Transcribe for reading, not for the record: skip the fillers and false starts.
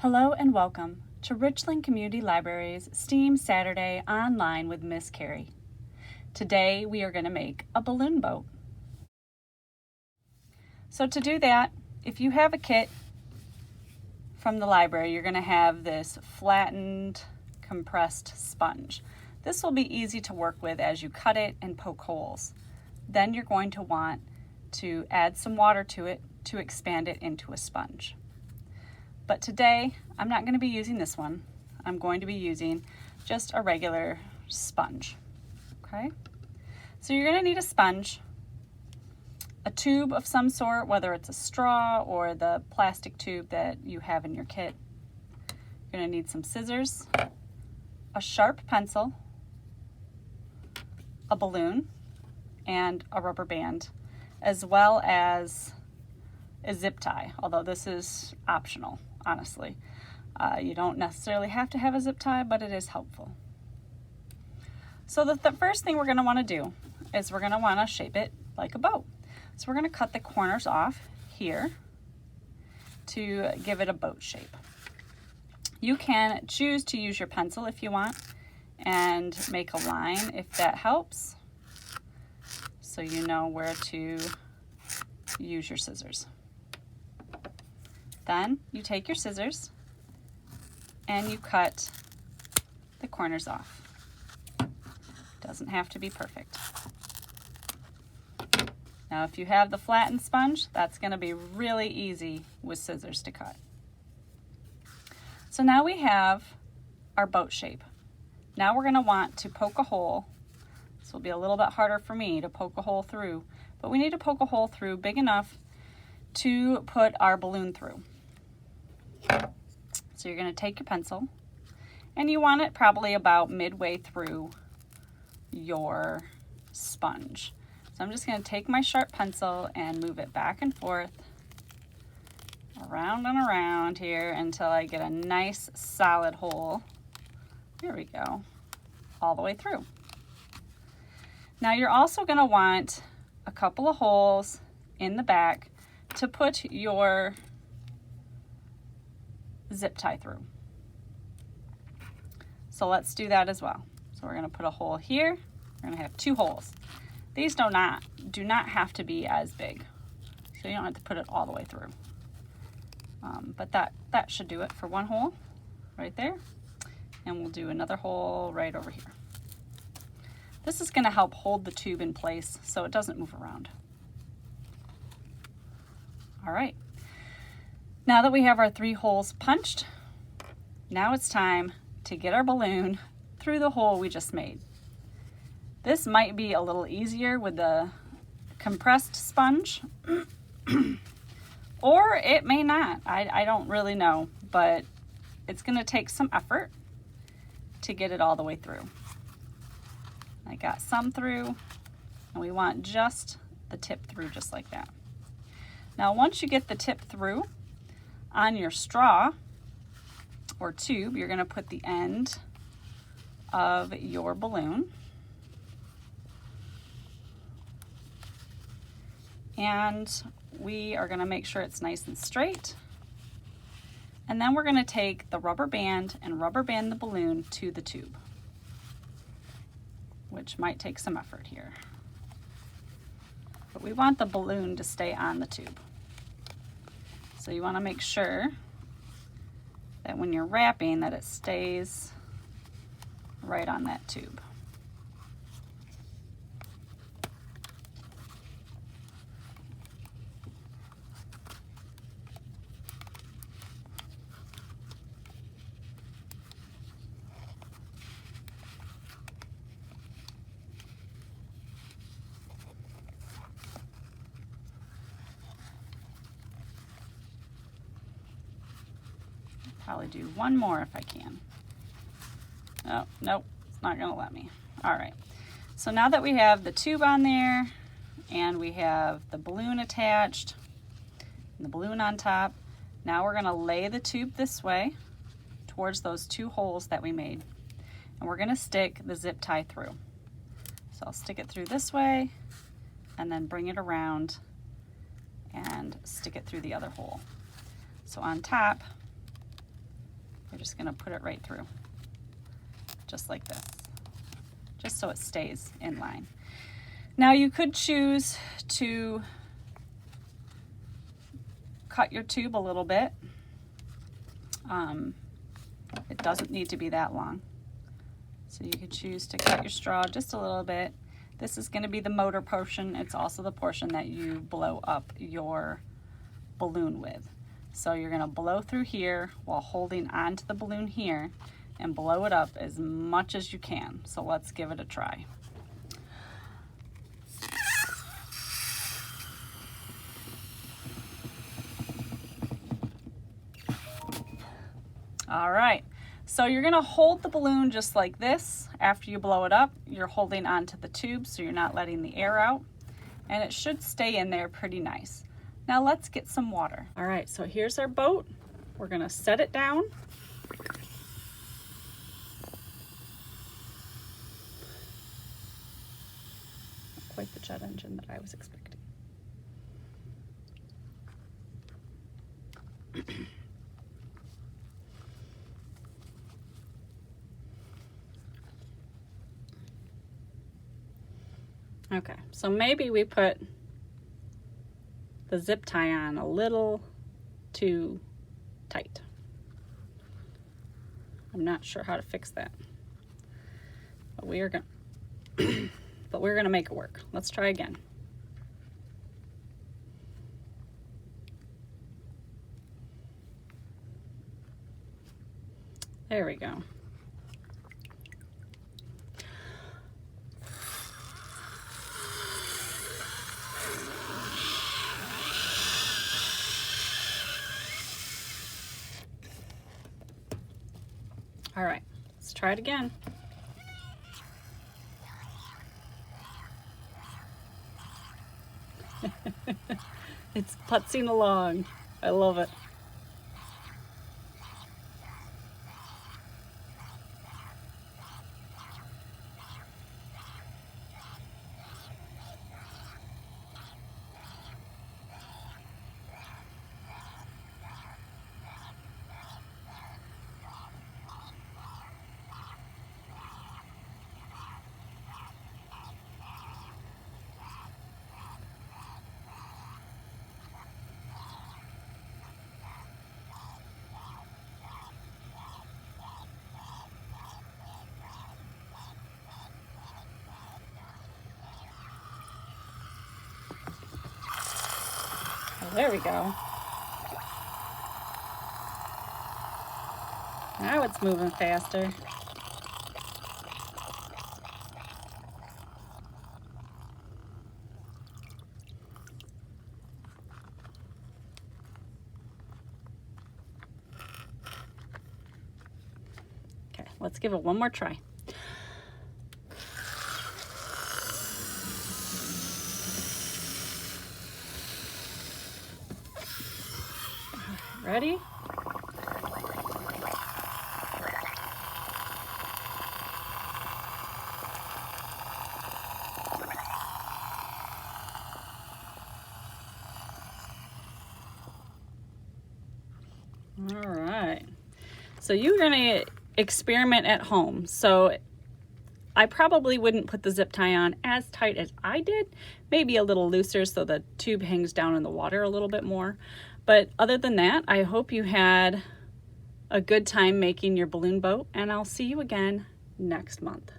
Hello and welcome to Richland Community Library's STEAM Saturday online with Miss Carrie. Today we are going to make a balloon boat. So to do that, if you have a kit from the library, you're going to have this flattened, compressed sponge. This will be easy to work with as you cut it and poke holes. Then you're going to want to add some water to it to expand it into a sponge. But today, I'm not going to be using this one. I'm going to be using just a regular sponge, okay? So you're going to need a sponge, a tube of some sort, whether it's a straw or the plastic tube that you have in your kit. You're going to need some scissors, a sharp pencil, a balloon, and a rubber band, as well as a zip tie, although this is optional. Honestly, you don't necessarily have to have a zip tie, but it is helpful. So the first thing we're going to want to do is we're going to want to shape it like a boat. So we're going to cut the corners off here to give it a boat shape. You can choose to use your pencil if you want and make a line if that helps, so you know where to use your scissors. Then you take your scissors and you cut the corners off. Doesn't have to be perfect. Now if you have the flattened sponge, that's going to be really easy with scissors to cut. So now we have our boat shape. Now we're going to want to poke a hole. This will be a little bit harder for me to poke a hole through, but we need to poke a hole through big enough to put our balloon through. So you're going to take your pencil and you want it probably about midway through your sponge. So I'm just going to take my sharp pencil and move it back and forth, around and around here until I get a nice solid hole. There we go, all the way through. Now you're also going to want a couple of holes in the back to put your zip tie through. So let's do that as well. So we're going to put a hole here. We're going to have two holes. These do not have to be as big, so you don't have to put it all the way through. But that should do it for one hole right there. And we'll do another hole right over here. This is going to help hold the tube in place so it doesn't move around. All right. Now that we have our 3 holes punched, now it's time to get our balloon through the hole we just made. This might be a little easier with the compressed sponge, or it may not. I don't really know, but it's going to take some effort to get it all the way through. I got some through, and we want just the tip through, just like that. Now once you get the tip through, on your straw or tube, you're going to put the end of your balloon. And we are going to make sure it's nice and straight. And then we're going to take the rubber band and rubber band the balloon to the tube, which might take some effort here. But we want the balloon to stay on the tube. So you want to make sure that when you're wrapping that it stays right on that tube. Probably do one more if I can. Oh, nope, it's not gonna let me. All right, so now that we have the tube on there and we have the balloon attached and the balloon on top, now we're gonna lay the tube this way towards those 2 holes that we made. And we're gonna stick the zip tie through. So I'll stick it through this way and then bring it around and stick it through the other hole. So on top, You're just gonna put it right through, just like this, just so it stays in line. Now you could choose to cut your tube a little bit. It doesn't need to be that long. So you could choose to cut your straw just a little bit. This is going to be the motor portion. It's also the portion that you blow up your balloon with. So you're going to blow through here while holding onto the balloon here and blow it up as much as you can. So let's give it a try. All right, so you're gonna hold the balloon just like this. After you blow it up, you're holding onto the tube so you're not letting the air out, and it should stay in there pretty nice. Now let's get some water. All right, so here's our boat. We're gonna set it down. Not quite the jet engine that I was expecting. Okay, so maybe we put the zip tie on a little too tight. I'm not sure how to fix that, but we're gonna make it work. Let's try again. There we go. All right, let's try it again. It's putzing along. I love it. There we go. Now it's moving faster. Okay, let's give it one more try. Ready? All right. So you're going to experiment at home. So I probably wouldn't put the zip tie on as tight as I did, maybe a little looser so the tube hangs down in the water a little bit more. But other than that, I hope you had a good time making your balloon boat, and I'll see you again next month.